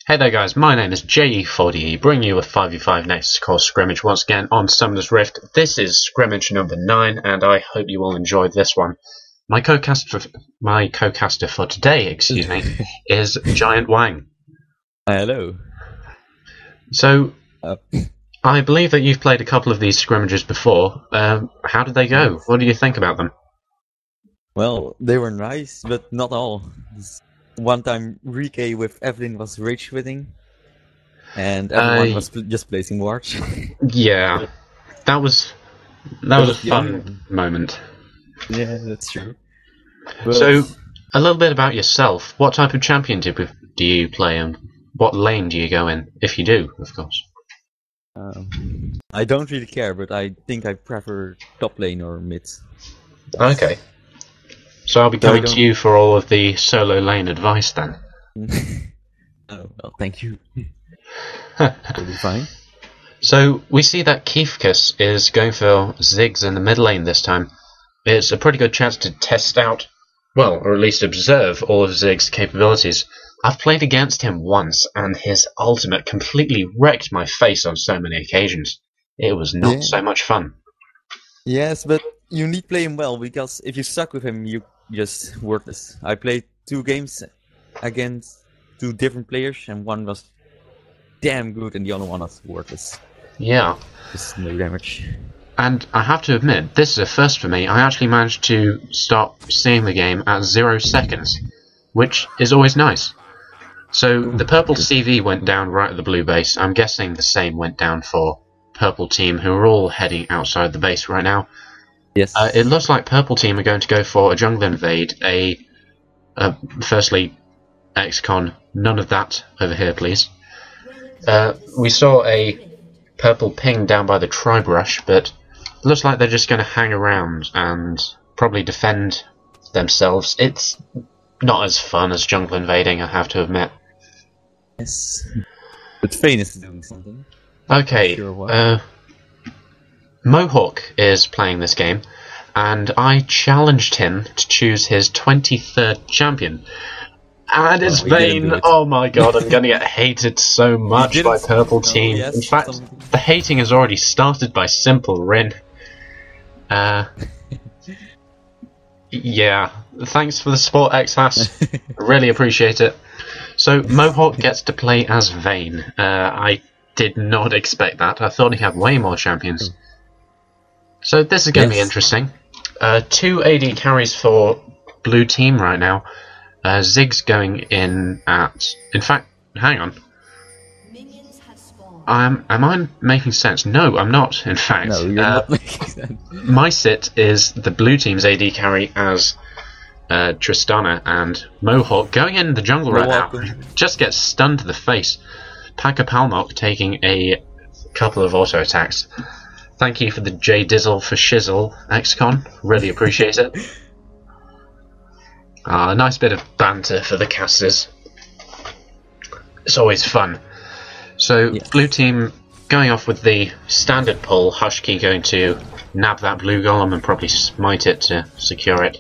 Hey there guys, my name is JE40E, bringing you a 5v5 NexusCore Scrimmage once again on Summoner's Rift. This is Scrimmage number 9, and I hope you will enjoy this one. My co-caster for today, is Giantwang. Hello. So, I believe that you've played a couple of these scrimmages before. How did they go? What do you think about them? Well, they were nice, but not all. One time, Rike with Evelyn was rage quitting, and everyone was just placing wards. Yeah, that was a fun moment. Yeah, that's true. But so, a little bit about yourself. What type of champion do you play, and what lane do you go in, if you do, of course? I don't really care, but I think I prefer top lane or mid. Okay. So I'll be coming to you for all of the solo lane advice then. Oh, well, thank you. Will be fine. So we see that Keifkus is going for Ziggs in the mid lane this time. It's a pretty good chance to test out, well, or at least observe all of Ziggs' capabilities. I've played against him once, and his ultimate completely wrecked my face on so many occasions. It was not so much fun. Yes, but you need to play him well, because if you suck with him, you're just worthless. I played 2 games against 2 different players, and one was damn good, and the other one was worthless. Yeah. Just no damage. And I have to admit, this is a first for me. I actually managed to stop seeing the game at 0 seconds, which is always nice. So the purple CV went down right at the blue base. I'm guessing the same went down for purple team, who are all heading outside the base right now. Yes. It looks like purple team are going to go for a jungle invade. Firstly, Xcon. None of that over here, please. We saw a purple ping down by the tribe rush, but it looks like they're just going to hang around and probably defend themselves. It's not as fun as jungle invading, I have to admit. Yes. But Vayne is doing something. Okay. Mohawk is playing this game, and I challenged him to choose his 23rd champion. And it's Vayne. Oh my god, I'm gonna get hated so much by purple team. Yes, in fact, the hating has already started by SimpleRin. Yeah, thanks for the support, Xhas. I really appreciate it. So, Mohawk gets to play as Vayne. I did not expect that. I thought he had way more champions. So this is going to be interesting. 2 AD carries for blue team right now. Ziggs going in at... In fact, hang on. Am I making sense? No, I'm not, in fact. No, you're not making sense. Mysit is the blue team's AD carry as Tristana, and Mohawk going in the jungle right now just gets stunned to the face. Pakapalmok taking a couple of auto attacks. Thank you for the J Dizzle for Shizzle, Xcon. Really appreciate it. A nice bit of banter for the casters. It's always fun. So, blue team going off with the standard pull. Hushki going to nab that blue golem and probably smite it to secure it.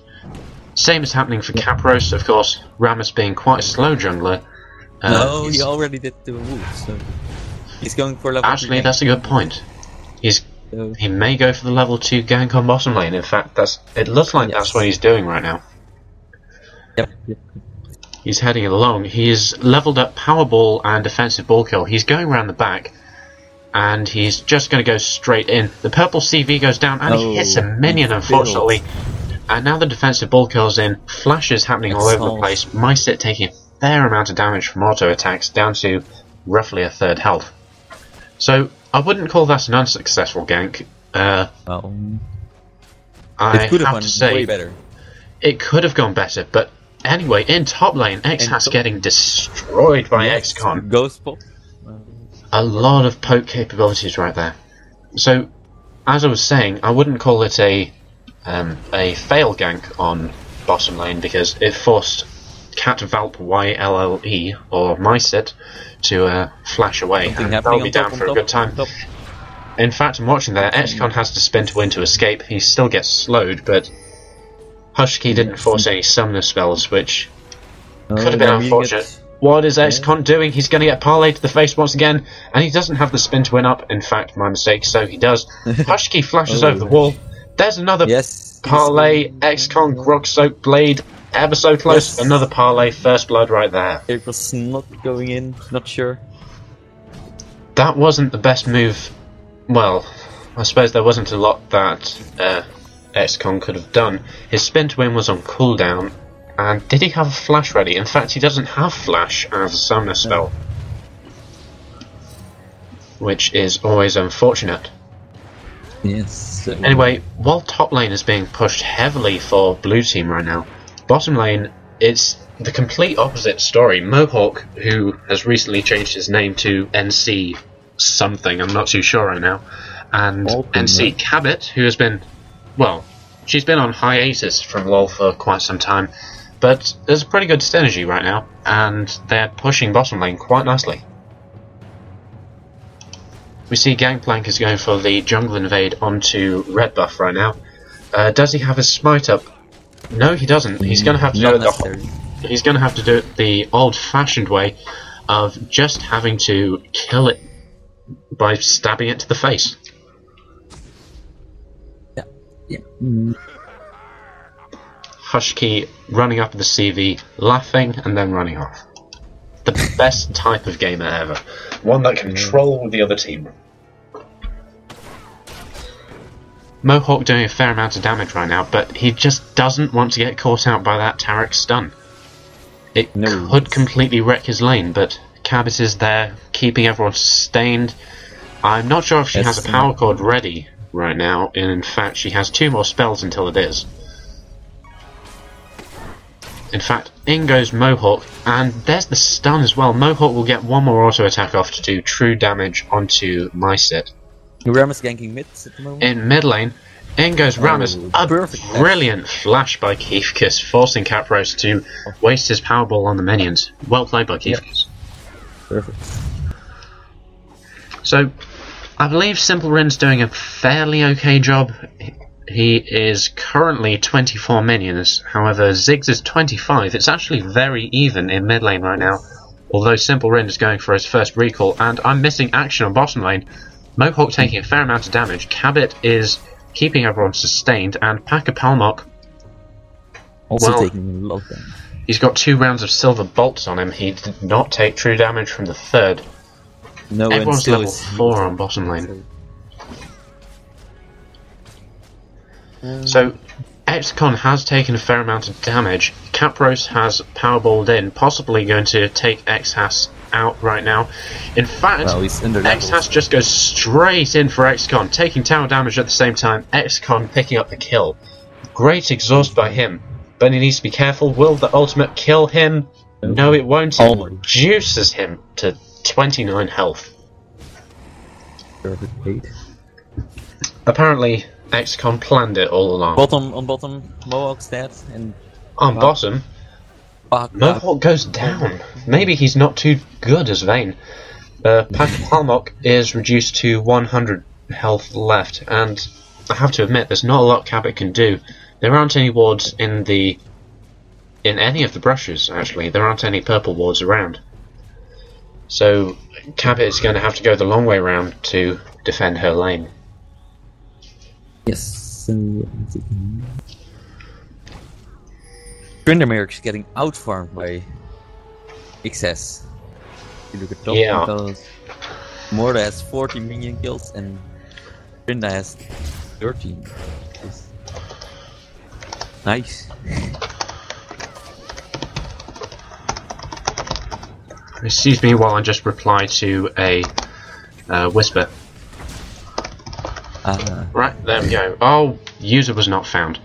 Same is happening for Capros, of course. Rammus being quite a slow jungler. No, he already did the move, so he's going for level 3. Actually, that's a good point. He may go for the level 2 gank on bottom lane. In fact, it looks like that's what he's doing right now. Yep. He's heading along. He's leveled up Powerball and Defensive Ball Kill. He's going around the back, and he's just going to go straight in. The purple CV goes down, and he hits a minion, unfortunately. And now the Defensive Ball Kill's in. Flashes happening all over the place. Mysit taking a fair amount of damage from auto attacks, down to roughly a 1/3 health. So, I wouldn't call that an unsuccessful gank. I have to say, way better. It could have gone better, but anyway, in top lane, Xhas getting destroyed by Xcon. Ghost pop. A lot of poke capabilities right there. So, as I was saying, I wouldn't call it a fail gank on bottom lane, because it forced Cat Valp YLLE or Mysit to flash away, and they'll be down for a good time. In fact, I'm watching there, Xcon has to spin to win to escape. He still gets slowed, but Hushki didn't force any summoner spells, which could have been unfortunate. What is Xcon doing? He's going to get parlayed to the face once again, and he doesn't have the spin to win up. In fact, my mistake, so he does. Hushki flashes over the wall. There's another parlay. Xcon grog soaked blade, ever so close. Another parlay, first blood right there. It was not going in, not sure. That wasn't the best move. Well, I suppose there wasn't a lot that Xcon could have done. His spin to win was on cooldown. And did he have a flash ready? In fact, he doesn't have flash as a Sona spell. Which is always unfortunate. Yes. Anyway, while top lane is being pushed heavily for blue team right now, bottom lane, it's the complete opposite story. Mohawk, who has recently changed his name to NC something, I'm not too sure right now, and NC Cabbit, who has been, well, she's been on hiatus from LoL for quite some time. But there's a pretty good synergy right now, and they're pushing bottom lane quite nicely. We see Gangplank is going for the jungle invade onto red buff right now. Does he have his smite up? No, he doesn't. He's going to have to do it. He's going to have to do it the old-fashioned way of just having to kill it by stabbing it to the face. Yeah. Hushki running up the CV, laughing, and then running off. The best type of gamer ever. One that can troll with the other team. Mohawk doing a fair amount of damage right now, but he just doesn't want to get caught out by that Taric stun. It could completely wreck his lane, but Cabbit is there, keeping everyone sustained. I'm not sure if she has a power cord ready right now, and in fact she has 2 more spells until it is. In fact, in goes Mohawk, and there's the stun as well. Mohawk will get 1 more auto attack off to do true damage onto Mysit. Rammus ganking mid at the moment. In mid lane, in goes Rammus. A brilliant flash by Keifkus, forcing Capros to waste his powerball on the minions. Well played by Keifkus. Perfect. So, I believe SimpleRin's doing a fairly okay job. He is currently 24 minions, however Ziggs is 25. It's actually very even in mid lane right now, although SimpleRin is going for his first recall, and I'm missing action on bottom lane. Mohawk taking a fair amount of damage, Cabbit is keeping everyone sustained, and Pakapalmok also taking a lot of damage. He's got 2 rounds of silver bolts on him. He did not take true damage from the third. No, everyone's level 4 on bottom lane. So, Xcon has taken a fair amount of damage. Capros has powerballed in, possibly going to take Xhas out right now. In fact, Xhas just goes straight in for Xcon, taking tower damage at the same time. Xcon picking up the kill. Great exhaust by him, but he needs to be careful. Will the ultimate kill him? No, it won't. It reduces him to 29 health. Apparently, Xcon planned it all along. On bottom, Mohawk's dead, and on bottom, Mohawk goes down. Maybe he's not too good as Vayne. Pakapalmok is reduced to 100 health left, and I have to admit, there's not a lot Cabbit can do. There aren't any wards in any of the brushes. Actually, there aren't any purple wards around. So Cabbit is going to have to go the long way round to defend her lane. Yes. Tryndamere is getting outfarmed by Xhas. You look at top, because Morda has 40 minion kills and Trynda has 13. Nice. Excuse me while I just reply to a whisper. Right, there we go. Oh, user was not found.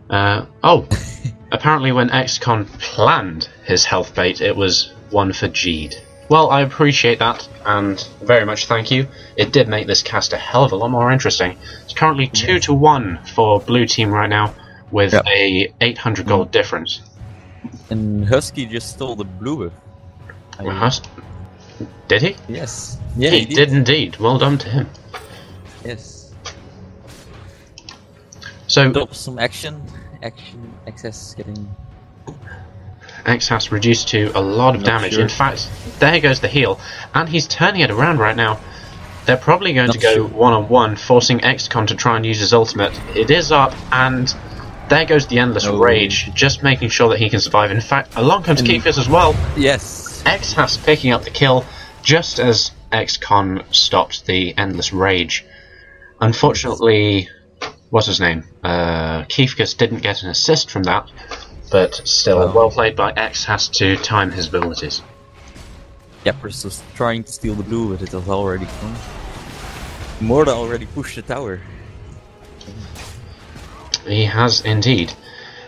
Apparently when Xcon planned his health bait, it was one for G'd. Well, I appreciate that, and very much thank you. It did make this cast a hell of a lot more interesting. It's currently 2-1 for blue team right now, with a 800 gold difference. And Hushki just stole the blue buff. Did he? Yes. Yeah, he did indeed. Well done to him. Yes. So some action. Xhas getting. Xhas reduced to a lot of damage. Sure. In fact, there goes the heal, and he's turning it around right now. They're probably going to go one-on-one, forcing Xcon to try and use his ultimate. It is up, and there goes the Endless Rage, just making sure that he can survive. In fact, along comes Keifkus as well. Yes. Xhas picking up the kill, just as Xcon stopped the Endless Rage. Unfortunately, what's his name? Keifkus didn't get an assist from that, but still, well played by Xhas to time his abilities. Capros was trying to steal the blue, but it was already gone. Morda already pushed the tower. He has indeed.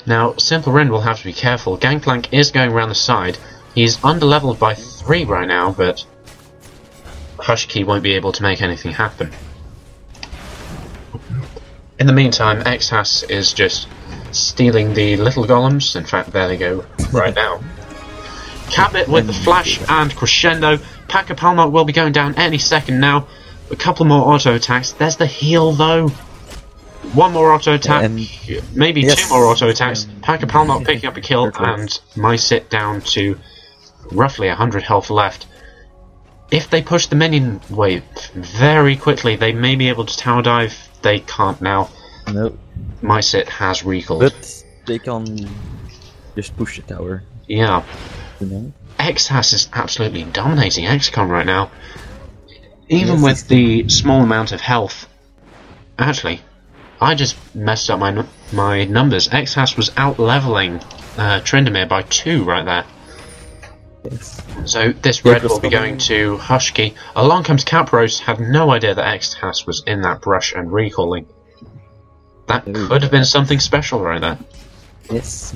Now, SimpleRin will have to be careful. Gangplank is going around the side. He's under-leveled by 3 right now, but Hushki won't be able to make anything happen. In the meantime, Xhas is just stealing the little golems. In fact, there they go right now. Cabbit with the flash and crescendo. Pakapalmok will be going down any second now. A couple more auto attacks. There's the heal though. One more auto attack, maybe 2 more auto attacks. Pakapalmok picking up a kill, and Mysit down to roughly 100 health left. If they push the minion wave very quickly, they may be able to tower dive. They can't now. Nope. Mysit has recalled. But they can just push the tower. Yeah. You know? Xhas is absolutely dominating Xcon right now. Even with the small amount of health. Actually, I just messed up my numbers. Xhas was out-leveling Tryndamere by 2 right there. Yes. So this red will be going to Hushki. Along comes Capros. Have no idea that Xhas was in that brush and recalling. That could have been something special right there. Yes.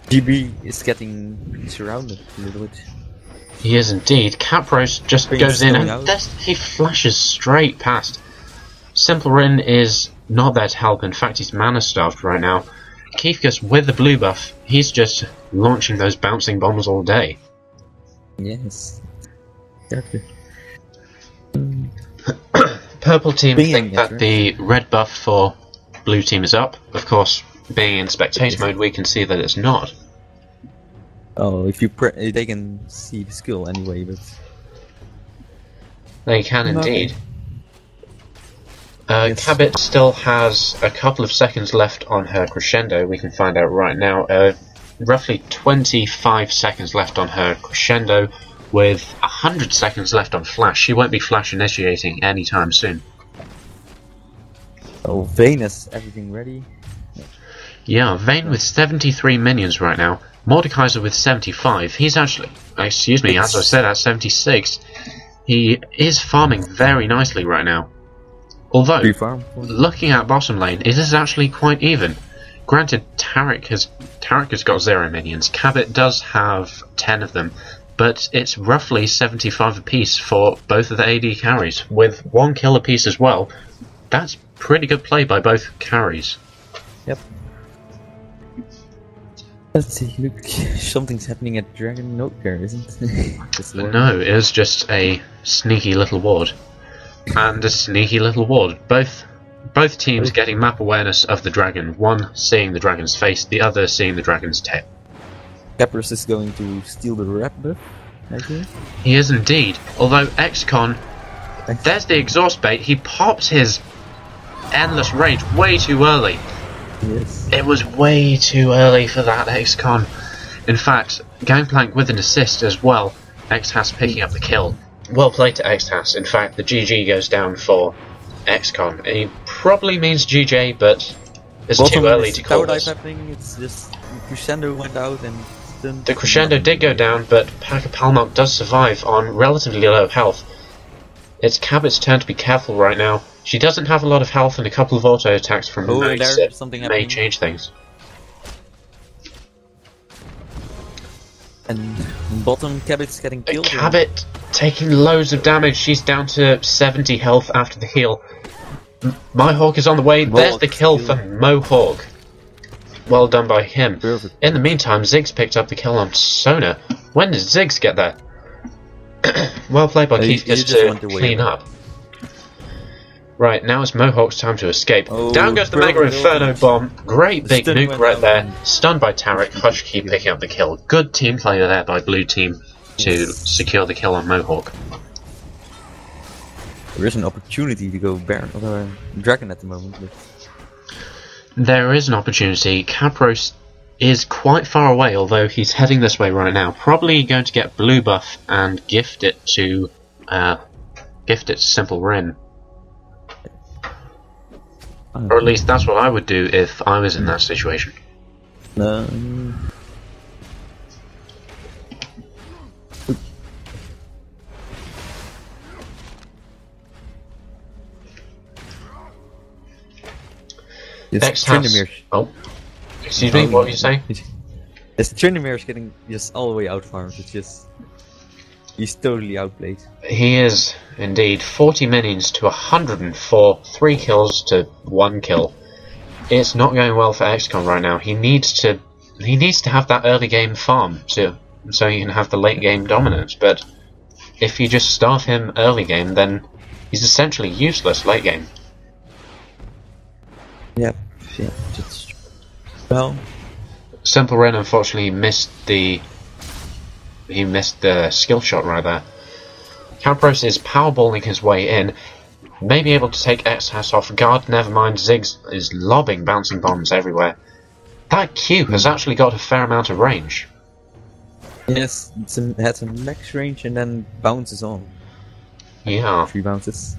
GB is getting surrounded a little bit. He is indeed. Capros just goes in and he flashes straight past. SimpleRin is not there to help. In fact, he's mana starved right now. Keifkus with the blue buff, he's just launching those bouncing bombs all day. Yes. Purple team think that the red buff for blue team is up. Of course, being in spectator mode, we can see that it's not. Oh, if you they can see the skill anyway, but they can indeed. Cabbit still has a couple of seconds left on her crescendo. We can find out right now. Roughly 25 seconds left on her crescendo, with 100 seconds left on flash. She won't be flash initiating anytime soon. Oh, Vayne has everything ready. Yeah, Vayne with 73 minions right now. Mordekaiser with 75. He's actually, excuse me, as I said, at 76. He is farming very nicely right now. Although, looking at bottom lane, it is actually quite even. Granted, Taric has got 0 minions. Cabbit does have 10 of them, but it's roughly 75 apiece for both of the AD carries, with 1 kill apiece as well. That's pretty good play by both carries. Yep. Let's see, look, something's happening at Dragon Note there, isn't it? No, it was just a sneaky little ward. And a sneaky little ward. Both teams getting map awareness of the dragon. One seeing the dragon's face, the other seeing the dragon's tail. Capros is going to steal the red buff, I think. He is indeed. Although Xcon, there's the exhaust bait. He pops his endless rage way too early. Yes. It was way too early for that Xcon. In fact, Gangplank with an assist as well. Xhas picking up the kill. Well played to Xhas. In fact, the GG goes down for Xcon. It probably means GJ, but it's too early to call this. It's just crescendo went out and the crescendo did go down, but Pakapalmok does survive on relatively low health. It's Cabbit's turn to be careful right now. She doesn't have a lot of health, and a couple of auto attacks from Mysit may change things. And bottom, Cabbit's getting killed. Cabbit taking loads of damage. She's down to 70 health after the heal. Mohawk is on the way. There's the kill for Mohawk. Well done by him. Perfect. In the meantime, Ziggs picked up the kill on Sona. When did Ziggs get there? Well played by Keifkus to clean up. Right, now it's Mohawk's time to escape. Oh, Down goes the Mega Inferno bomb. Great big Stun nuke went right down. there. Stunned by Taric. Hushki picking up the kill. Good team play there by blue team to secure the kill on Mohawk. There is an opportunity to go Baron or Dragon at the moment. But... There is an opportunity. Capros is quite far away, although he's heading this way right now. Probably going to get blue buff and gift it to SimpleRin. Or at least that's what I would do if I was in that situation. Tryndamere. Oh, excuse me. What were you saying? Yes, Tryndamere is getting just all the way out farmed. It's just he's totally outplayed. He is indeed. 40 minions to 104, 3 kills to 1 kill. It's not going well for Xcon right now. He needs to have that early game farm so he can have the late game dominance. But if you just starve him early game, then he's essentially useless late game. Yep. Just, well, SimpleRin unfortunately missed the skill shot right there. Capros is powerballing his way in, may be able to take Xhas off guard. Never mind, Ziggs is lobbing bouncing bombs everywhere. That Q has actually got a fair amount of range. Yes, it had some max range and then bounces on. Yeah. 3 bounces.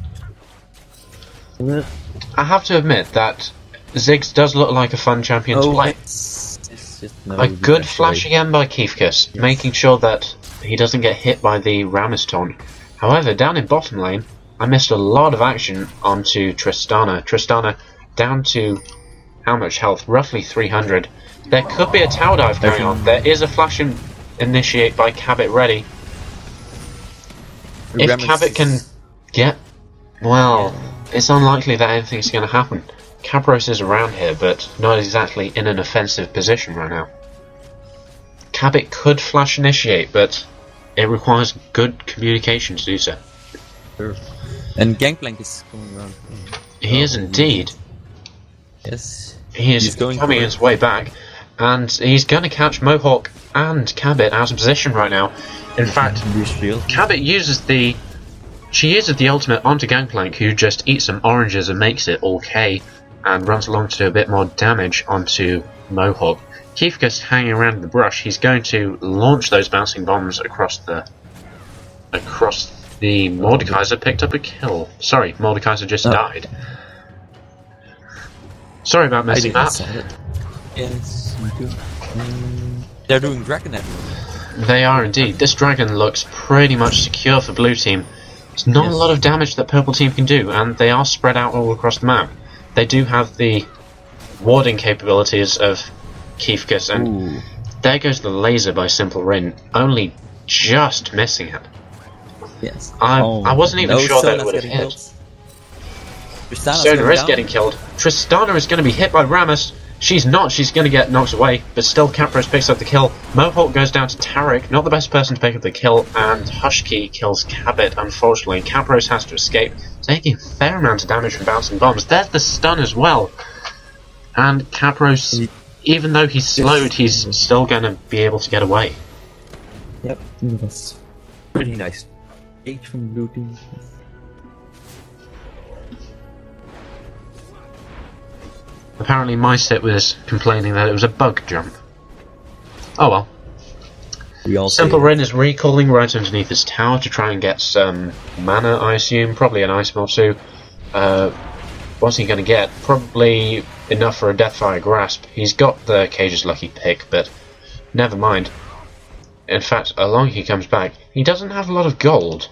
I have to admit that Ziggs does look like a fun champion to play. It's just A good flash again by Keifkus, making sure that he doesn't get hit by the Rammus taunt. However, down in bottom lane, I missed a lot of action onto Tristana. Tristana down to how much health? Roughly 300. There could be a tower dive going on. There is a flash initiate by Cabbit ready. If Cabbit can get... well, it's unlikely that anything's going to happen. Capros is around here, but not exactly in an offensive position right now. Cabbit could flash initiate, but it requires good communication to do so. Sure. And Gangplank is coming around. He is indeed. Yes. He is coming his way back, and he's going to catch Mohawk and Cabbit out of position right now. In fact, Cabbit uses the... she uses the ultimate onto Gangplank, who just eats some oranges and makes it all K, and runs along to do a bit more damage onto Mohawk. Keifkus hanging around in the brush. He's going to launch those bouncing bombs across the Mordekaiser. Picked up a kill. Sorry, Mordekaiser just died. Sorry about messing that. Yes, me too. They're doing Dragon at me. They are indeed. This dragon looks pretty much secure for blue team. There's not a lot of damage that purple team can do, and they are spread out all across the map. They do have the warding capabilities of Keifkus, and there goes the laser by SimpleRin, only just missing it. Yes. I wasn't even sure that it would have hit. Sona is getting killed. Tristana is going to be hit by Rammus. She's not. She's going to get knocked away, but still Capros picks up the kill. Mohawk goes down to Taric, not the best person to pick up the kill, and Hushki kills Cabbit, unfortunately. Capros has to escape, taking a fair amount of damage from bouncing bombs. There's the stun as well. And Capros, even though he's slowed, he's still going to be able to get away. Yep, that's pretty nice. H from blue team. Apparently Mysit was complaining that it was a bug jump. Oh well. SimpleRin is recalling right underneath his tower to try and get some mana, I assume. Probably an item or two. What's he going to get? Probably enough for a Deathfire Grasp. He's got the Cage's lucky pick, but never mind. In fact, along he comes back. He doesn't have a lot of gold.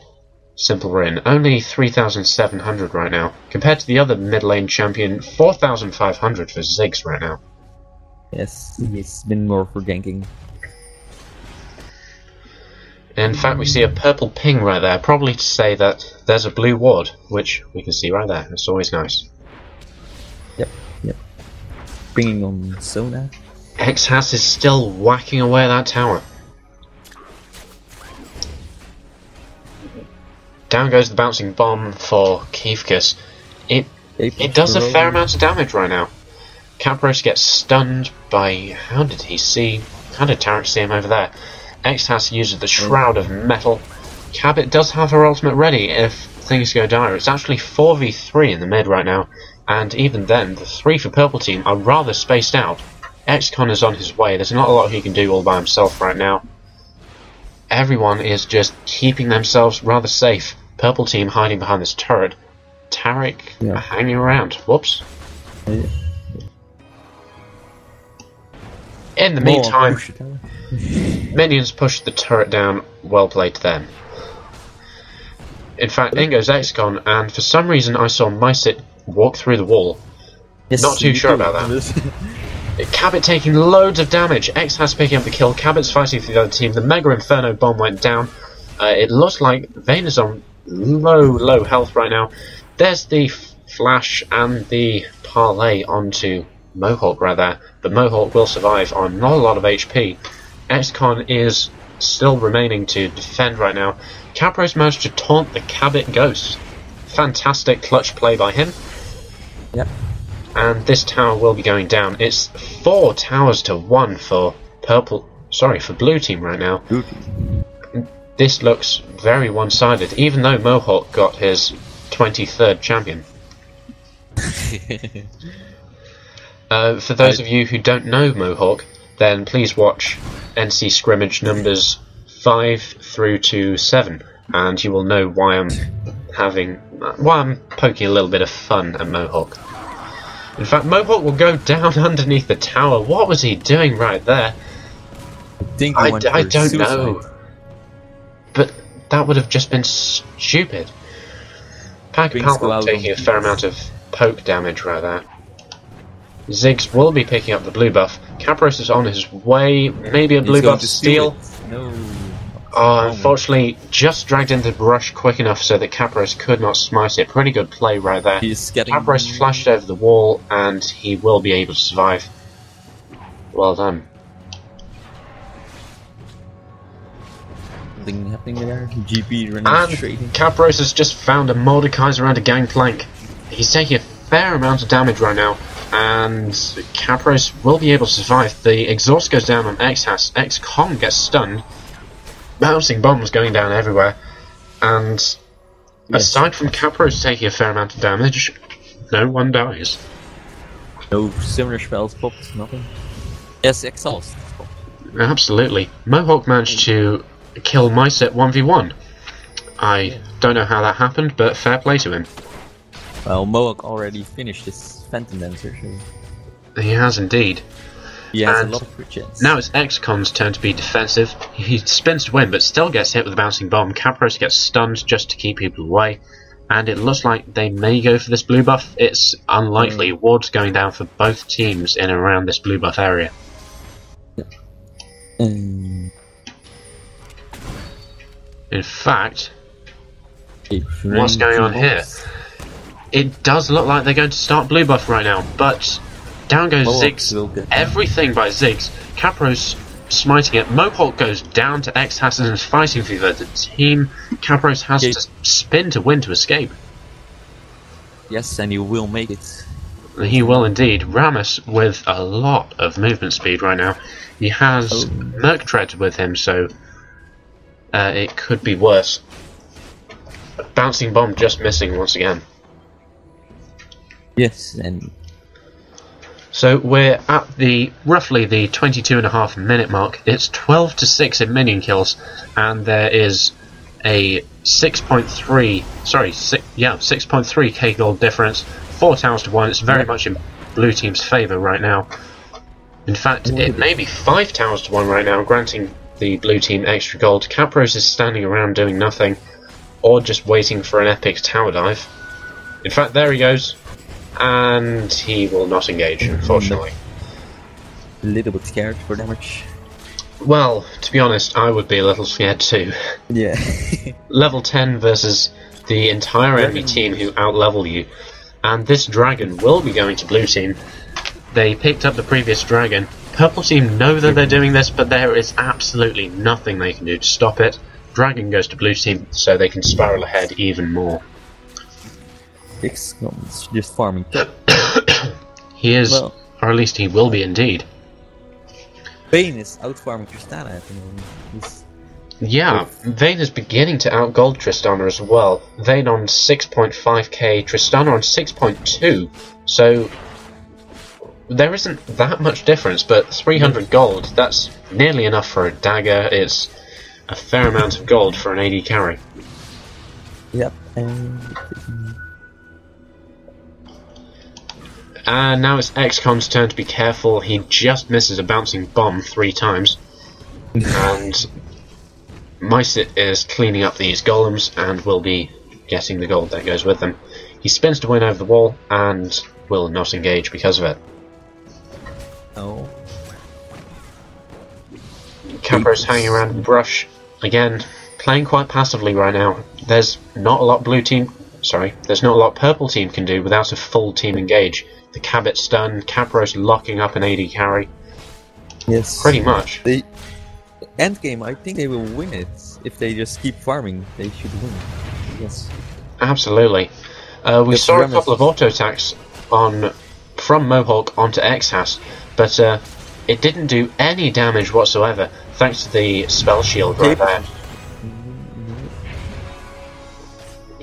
SimpleRin, only 3,700 right now. Compared to the other mid lane champion, 4,500 for Ziggs right now. Yes, he's been more for ganking. In fact, we see a purple ping right there, probably to say that there's a blue ward, which we can see right there. It's always nice. Yep. Bringing on Sona. Xhas is still whacking away at that tower. Down goes the bouncing bomb for Keifkus. It does a fair amount of damage right now. Capros gets stunned by... How did Taric see him over there? Xhas uses the Shroud of Metal. Cabbit does have her ultimate ready if things go dire. It's actually 4v3 in the mid right now, and even then, the 3 for purple team are rather spaced out. Xcon is on his way. There's not a lot he can do all by himself right now. Everyone is just keeping themselves rather safe. Purple team hiding behind this turret. Taric hanging around. Whoops. Yeah. In the meantime, minions push the turret down. Well played to them. In fact, in goes Xcon, and for some reason I saw Mysit walk through the wall. Yes, Not too sure about that. Cabbit taking loads of damage. Xhas picking up the kill. Cabbit's fighting for the other team. The Mega Inferno bomb went down. It looks like Vayne is on low health right now. There's the flash and the parlay onto Mohawk right there. But Mohawk will survive on not a lot of HP. Xcon is still remaining to defend right now. Capros managed to taunt the Cabbit Ghost. Fantastic clutch play by him. Yep. And this tower will be going down. It's 4 towers to 1 for blue team right now. This looks very one-sided, even though Mohawk got his 23rd champion. For those of you who don't know Mohawk, then please watch NC Scrimmage numbers 5 through to 7, and you will know why I'm poking a little bit of fun at Mohawk. In fact, Mohawk will go down underneath the tower. What was he doing right there? I don't know. But that would have just been stupid. Pakapalmok taking a fair amount of poke damage right there. Ziggs will be picking up the blue buff. Capros is on his way. Maybe a blue buff steal. No. Oh, unfortunately, just dragged into the brush quick enough so that Capros could not smite it. Pretty good play right there. Capros flashed over the wall, and he will be able to survive. Well done. Something happening there. GP running and straight in. Capros has just found a Mordekaiser and a Gangplank. He's taking a fair amount of damage right now, and Capros will be able to survive. The exhaust goes down on Xhas. Xcon gets stunned. Bouncing bombs going down everywhere, and aside from Capros taking a fair amount of damage, no one dies. No similar spells popped, nothing. Yes, exhaust. Absolutely. Mohawk managed to kill Mysit 1v1. I don't know how that happened, but fair play to him. Well, Mohawk already finished his Phantom Dancer, so... He has indeed. He has a lot of chance. Now it's Xcon's turn to be defensive. He spins to win, but still gets hit with a bouncing bomb. Capros gets stunned just to keep people away, and it looks like they may go for this blue buff. It's unlikely. Wards going down for both teams in and around this blue buff area. In fact, what's going on here? It does look like they're going to start blue buff right now, but down goes Ziggs. Everything by Ziggs. Capros smiting it. Mohawk goes down to Xhas and is fighting for the team. Capros has to spin to win to escape. Yes, and he will make it. He will indeed. Rammus with a lot of movement speed right now. He has Merc Tread with him, so it could be worse. Bouncing bomb just missing once again. Yes, and so we're at roughly the 22.5 minute mark. It's 12-6 in minion kills, and there is a 6.3k gold difference. 4 towers to 1. It's very much in blue team's favour right now. In fact, it may be 5 towers to 1 right now, granting the blue team extra gold. Capros is standing around doing nothing, or just waiting for an epic tower dive. In fact, there he goes. And he will not engage, unfortunately. A little bit scared for damage. Well, to be honest, I would be a little scared too. Yeah. Level 10 versus the entire enemy team who outlevel you. And this dragon will be going to blue team. They picked up the previous dragon. Purple team know that they're doing this, but there is absolutely nothing they can do to stop it. Dragon goes to blue team, so they can spiral ahead even more. Xcon's just farming top. He is, Well, or at least he will be indeed. Vayne is out farming Tristana at the moment. Yeah, Vayne is beginning to outgold Tristana as well. Vayne on 6.5k, Tristana on 6.2. So there isn't that much difference, but 300 gold, that's nearly enough for a dagger. It's a fair amount of gold for an AD carry. Yep, And now it's Xcon's turn to be careful. He just misses a bouncing bomb 3 times. And Mysit is cleaning up these golems and will be getting the gold that goes with them. He spins to win over the wall and will not engage because of it. oh. Capros hanging around in the brush. Again, playing quite passively right now. There's not a lot there's not a lot purple team can do without a full team engage. The Cabbit stun, Capros locking up an AD carry. Yes. Pretty much. The end game, I think they will win it. If they just keep farming, they should win. Yes. Absolutely. We saw a Rammus. couple of auto attacks from Mohawk onto Xhas, but it didn't do any damage whatsoever, thanks to the spell shield right there.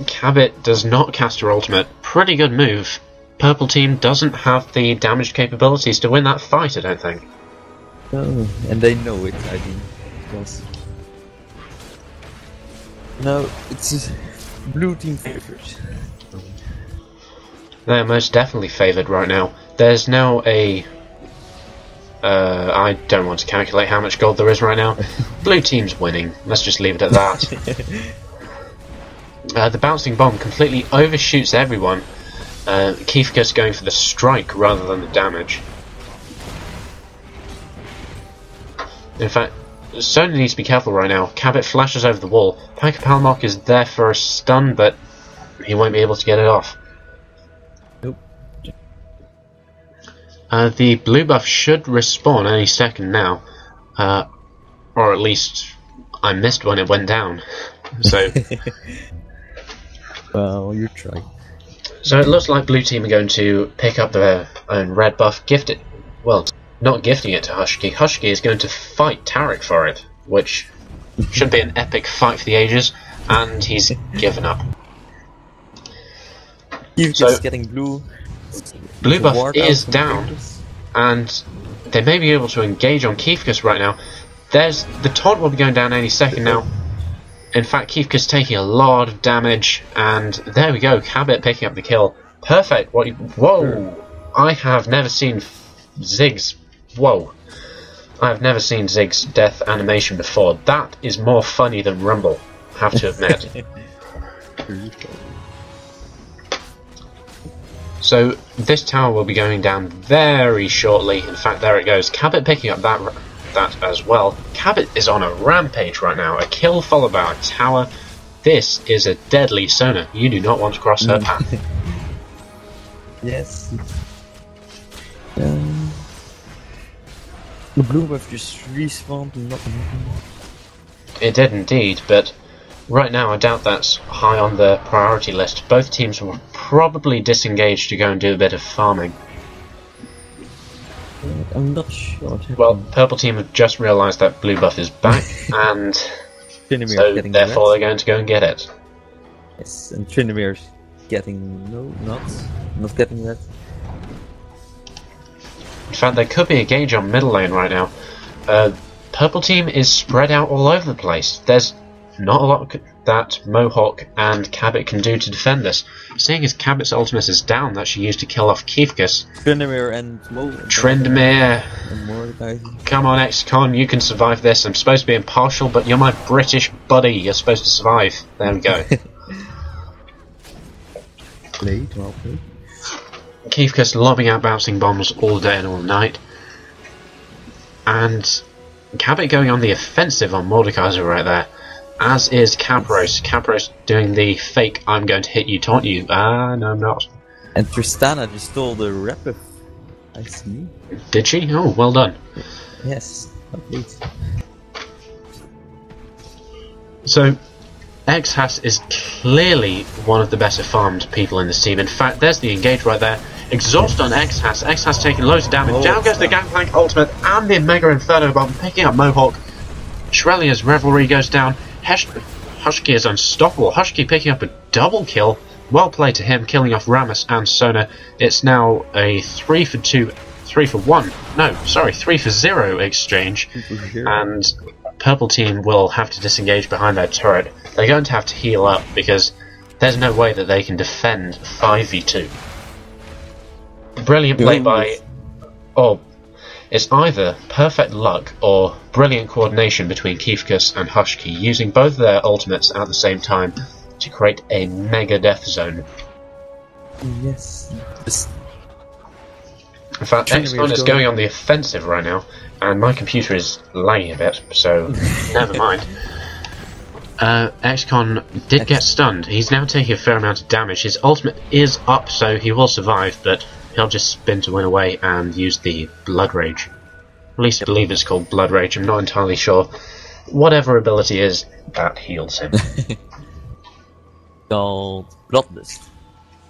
Cabbit does not cast her ultimate. Pretty good move. Purple team doesn't have the damage capabilities to win that fight, I don't think. Oh, and they know it, I think. Yes. No, it's blue team favored. They're most definitely favoured right now. There's now a... I don't want to calculate how much gold there is right now. Blue team's winning. Let's just leave it at that. The bouncing bomb completely overshoots everyone. Keifkus going for the strike rather than the damage. In fact, Sona needs to be careful right now. Cabbit flashes over the wall. Pakapalmok is there for a stun, but he won't be able to get it off. Nope. The blue buff should respawn any second now. Or at least I missed when it went down. So well, you try. So it looks like blue team are going to pick up their own red buff, gift it, well, not gifting it to Hushki. Hushki is going to fight Taric for it, which should be an epic fight for the ages, and he's given up. Keifkus So, getting blue. Blue buff Ward is out from down, Keifkus. and they may be able to engage on Keifkus right now. The taunt will be going down any second now. In fact, Keifkus taking a lot of damage, and there we go, Cabbit picking up the kill. Perfect. Whoa! I have never seen Ziggs. Whoa! I have never seen Ziggs' death animation before. That is more funny than Rumble, I have to admit. So this tower will be going down very shortly. In fact, there it goes. Cabbit picking up that as well. Cabbit is on a rampage right now. A kill followed by a tower. This is a deadly Sona. You do not want to cross her path. Yes. The blue buff just respawned and nothing happened. It did indeed, but right now I doubt that's high on the priority list. Both teams will probably disengage to go and do a bit of farming. I'm not sure what happened. Well, purple team have just realised that blue buff is back, and Tryndamere so getting therefore red. they're going to go and get it. Yes, and Tryndamere's getting not getting red. In fact, there could be a gauge on middle lane right now. Purple team is spread out all over the place. There's not a lot that Mohawk and Cabbit can do to defend this. Seeing as Cabbit's ultimate is down that she used to kill off Keifkus. Tryndamere and Tryndamere, and Mordekaiser. come on Xcon, you can survive this. I'm supposed to be impartial, but you're my British buddy. You're supposed to survive. There we go. Played, well played. Keifkus lobbing out bouncing bombs all day and all night. And Cabbit going on the offensive on Mordekaiser right there. As is Capros. Capros doing the fake I'm going to hit you, taunt you. Ah, no I'm not. And Tristana just stole the rep. I see. Did she? Oh, well done. Yes, complete. So, Xhas is clearly one of the better farmed people in this team. In fact, there's the engage right there. Exhaust on Xhas. Xhas taking loads of damage. Down goes the Gangplank ultimate and the Mega Inferno Bomb, picking up Mohawk. Shrelia's Revelry goes down. Hushki is unstoppable. Hushki picking up a double kill. Well played to him, killing off Rammus and Sona. It's now a 3 for 0 exchange. And purple team will have to disengage behind their turret. They're going to have to heal up because there's no way that they can defend 5v2. Brilliant play by... it's either perfect luck or brilliant coordination between Keifkus and Hushki, using both their ultimates at the same time to create a mega death zone. Yes. In fact, Xcon is going on the offensive right now, and my computer is lagging a bit, so never mind. Xcon did get stunned. He's now taking a fair amount of damage. His ultimate is up, so he will survive, but he'll just spin to win away and use the Blood Rage. At least I believe it's called Blood Rage, I'm not entirely sure. Whatever ability is, that heals him. Called Bloodlust.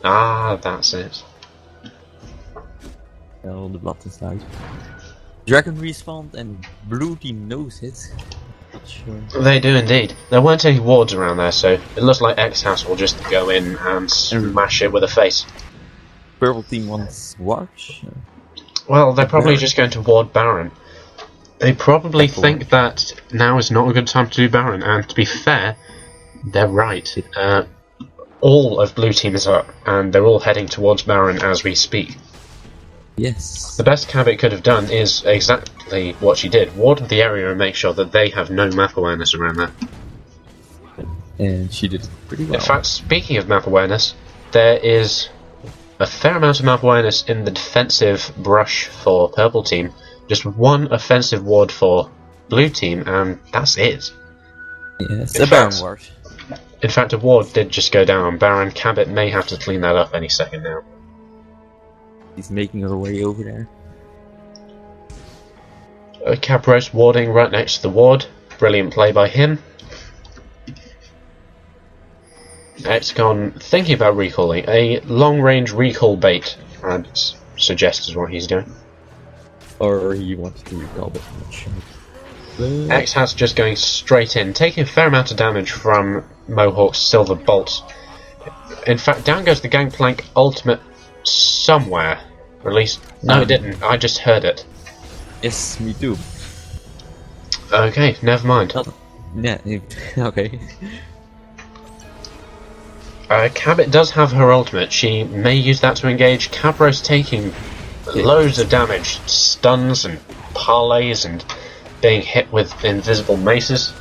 Ah, that's it. Oh, the Bloodlust out. Dragon respawned and blue team knows it. Not sure. They do indeed. There weren't any wards around there, so it looks like Xhas will just go in and smash it with a face. Purple team wants watch. Well, they're probably just going to ward Baron. They probably think that now is not a good time to do Baron, and to be fair, they're right. All of blue team is up, and they're all heading towards Baron as we speak. Yes. The best Cabbit could have done is exactly what she did. Ward the area and make sure that they have no map awareness around there. And she did pretty well. In fact, speaking of map awareness, there is a fair amount of map awareness in the defensive brush for purple team. Just one offensive ward for blue team, and that's it. Yes, a Baron ward. In fact, a ward did just go down on Baron. Cabbit may have to clean that up any second now. He's making her way over there. Capros warding right next to the ward. Brilliant play by him. Xcon thinking about recalling. A long-range recall bait, I'd suggest, is what he's doing. Or he wants to recall, but I'm not sure. Xhas just going straight in, taking a fair amount of damage from Mohawk's Silver Bolt. In fact, down goes the Gangplank ultimate somewhere. Or at least, no, it didn't. I just heard it. Yes, me too. Okay, never mind. Yeah, okay. Cabbit does have her ultimate. She may use that to engage. Capros taking loads of damage, stuns and parlays and being hit with invisible maces.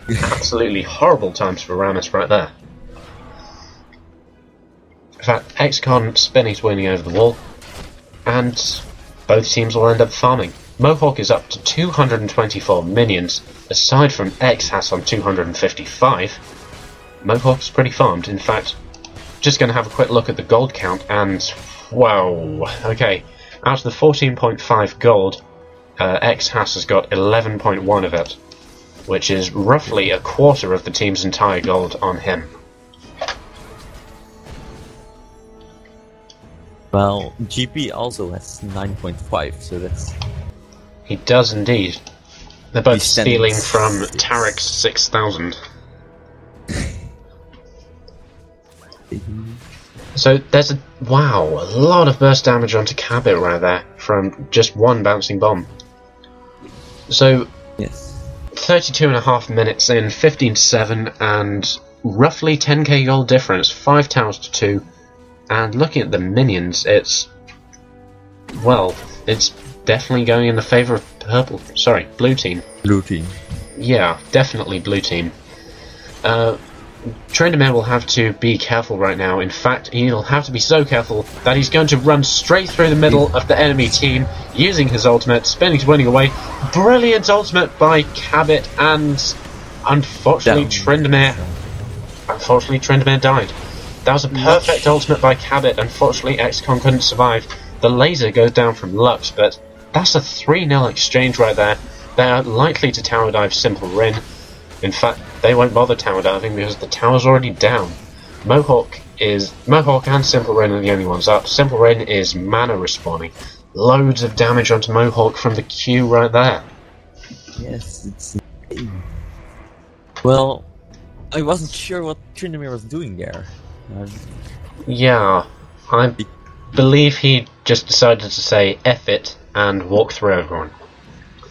Absolutely horrible times for Rammus right there. In fact, Xcon spinning to winning over the wall, and both teams will end up farming. Mohawk is up to 224 minions, aside from Xhas on 255. Mohawk's pretty farmed. In fact, just going to have a quick look at the gold count, and whoa, okay, out of the 14.5 gold, Xhas has got 11.1 of it, which is roughly a quarter of the team's entire gold on him. Well, GP also has 9.5, so that's... He does indeed. They're both stealing from Taric's 6,000. So there's a lot of burst damage onto Cabbit right there from just one bouncing bomb. So yes, 32.5 minutes in, 15-7, and roughly 10k gold difference, 5 towers to 2. And looking at the minions, it's definitely going in the favour of blue team. Blue team. Yeah, definitely blue team. Tryndamere will have to be careful right now. In fact, he'll have to be so careful that he's going to run straight through the middle of the enemy team, using his ultimate, spinning to winning away. Brilliant ultimate by Cabbit, and unfortunately Tryndamere died. That was a perfect ultimate by Cabbit. Unfortunately, Xcon couldn't survive. The laser goes down from Lux, but that's a 3-0 exchange right there. They're likely to tower dive SimpleRin. In fact, they won't bother tower diving because the tower's already down. Mohawk and SimpleRin are the only ones up. SimpleRin is mana respawning. Loads of damage onto Mohawk from the Q right there. Yes, it's insane. Well, I wasn't sure what Tryndamere was doing there. Yeah, I believe he just decided to say F it and walk through everyone.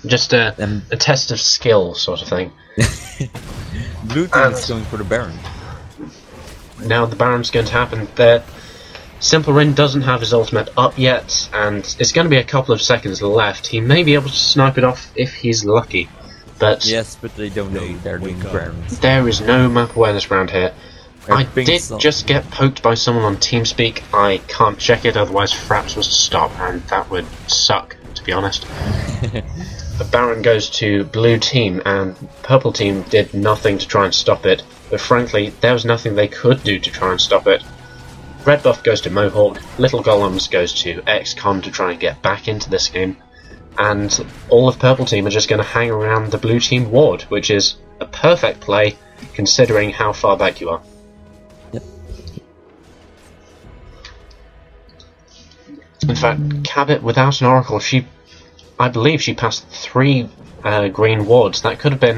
Just a test of skill sort of thing. Blue team is going for the Baron. Now the Baron's going to happen. There, SimpleRin doesn't have his ultimate up yet, and it's going to be a couple of seconds left. He may be able to snipe it off if he's lucky, but yes, but they don't know they're doing Barons. There is no map awareness around here. I did just get poked by someone on TeamSpeak. I can't check it, otherwise Fraps was to stop, and that would suck, to be honest. The Baron goes to blue team, and purple team did nothing to try and stop it, but frankly, there was nothing they could do to try and stop it. Red buff goes to Mohawk, Little Golems goes to Xcon to try and get back into this game, and all of purple team are just going to hang around the blue team ward, which is a perfect play considering how far back you are. Yep. In fact, Cabbit without an oracle, I believe she passed 3 green wards. That could have been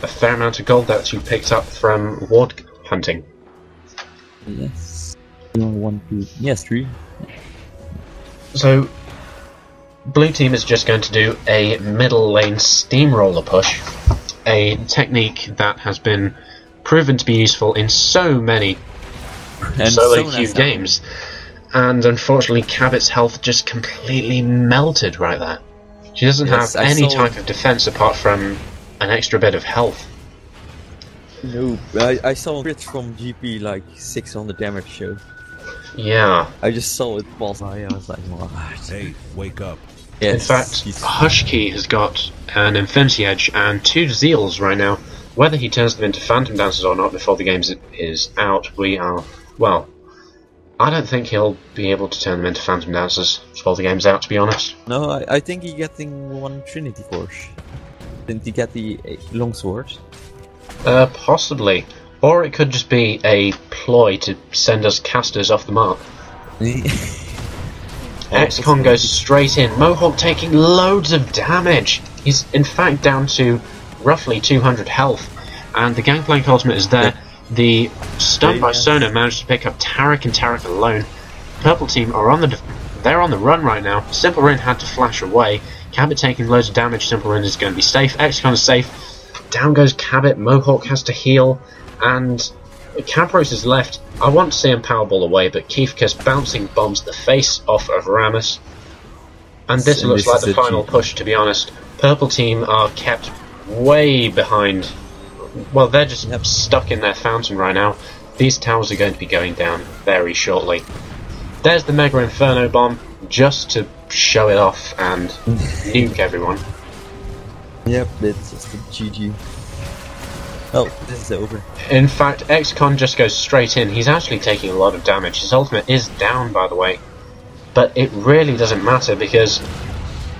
a fair amount of gold that she picked up from ward hunting. Yes. 1, 2. Yes, 3. So, blue team is just going to do a middle lane steamroller push, a technique that has been proven to be useful in so many solo queue games, and unfortunately Cabbit's health just completely melted right there. She doesn't have any type of defense apart from an extra bit of health. No, I saw a crit from GP like 600 damage show. Yeah. I just saw it pass by, I was like, what? Hey, wake up. Yes, in fact, Hushki has got an Infinity Edge and 2 Zeals right now. Whether he turns them into Phantom Dancers or not before the game is out, well, I don't think he'll be able to turn them into Phantom Dancers before the game's out, to be honest. No, I think he's getting 1 Trinity Force. Didn't he get the longsword? Possibly. Or it could just be a ploy to send us casters off the mark. Xcon goes straight in. Mohawk taking loads of damage. He's in fact down to roughly 200 health. And the Gangplank ultimate is there. The stun by Sona managed to pick up Taric and Taric alone. Purple team are they're on the run right now. SimpleRin had to flash away. Cabbit taking loads of damage. SimpleRin is going to be safe. Xcon is safe. Down goes Cabbit. Mohawk has to heal. And Capros is left. I want to see him powerball away, but Keifkus bouncing bombs the face off of Rammus. And this looks like the final push, to be honest. Purple team are kept way behind. Well, they're just stuck in their fountain right now. These towers are going to be going down very shortly. There's the Mega Inferno bomb, just to show it off and nuke everyone. Yep, it's just a GG. Oh, this is over. In fact, Xcon just goes straight in. He's actually taking a lot of damage. His ultimate is down, by the way. But it really doesn't matter because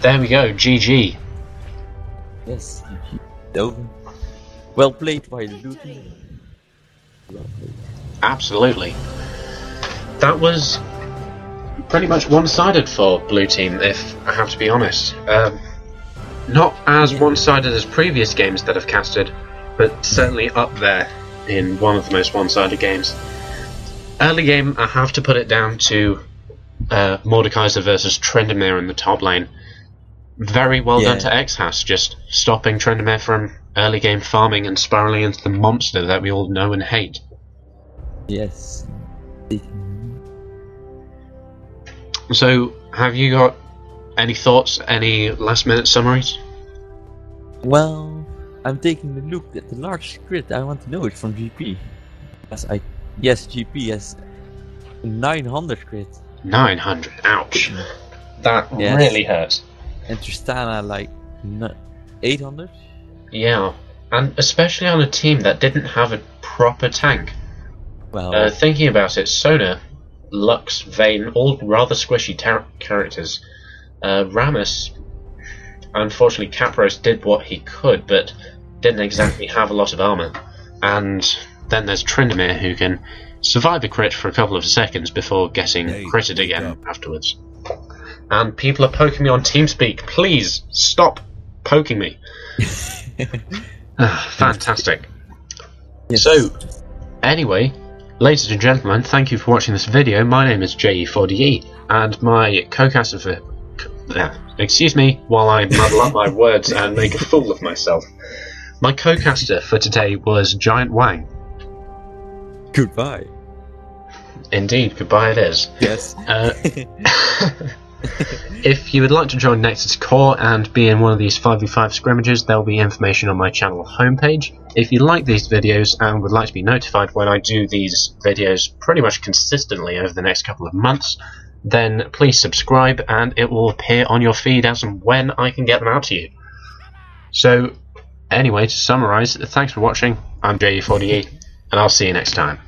there we go, GG. Yes, GG. Over. Well played by the blue team. Absolutely. That was pretty much one-sided for blue team, if I have to be honest. Not as one-sided as previous games that have casted, but certainly up there in one of the most one-sided games. Early game, I have to put it down to Mordekaiser versus Tryndamere in the top lane. Very well done to Xhas, just stopping Tryndamere from early game farming and spiraling into the monster that we all know and hate. Yes. So, have you got any thoughts, any last minute summaries? Well, I'm taking a look at the large crit. I want to know it from GP. Yes, GP has 900 crit. 900, ouch. That really hurts. And Tristana like 800? Yeah, and especially on a team that didn't have a proper tank. Well, thinking about it, Sona, Lux, Vayne, all rather squishy characters. Rammus, unfortunately Capros did what he could, but didn't exactly have a lot of armor. And then there's Tryndamere, who can survive a crit for a couple of seconds before getting critted again afterwards. And people are poking me on TeamSpeak. Please stop poking me. Fantastic. Yes. So, anyway, ladies and gentlemen, thank you for watching this video. My name is JE4DE, and my co-caster for... excuse me while I muddle up my words and make a fool of myself. My co-caster for today was Giantwang. Goodbye. Indeed, goodbye it is. Yes. If you would like to join NexusCore and be in one of these 5v5 scrimmages, there will be information on my channel homepage. If you like these videos and would like to be notified when I do these videos pretty much consistently over the next couple of months, then please subscribe and it will appear on your feed as and when I can get them out to you. So, anyway, to summarise, thanks for watching. I'm JE4DE, and I'll see you next time.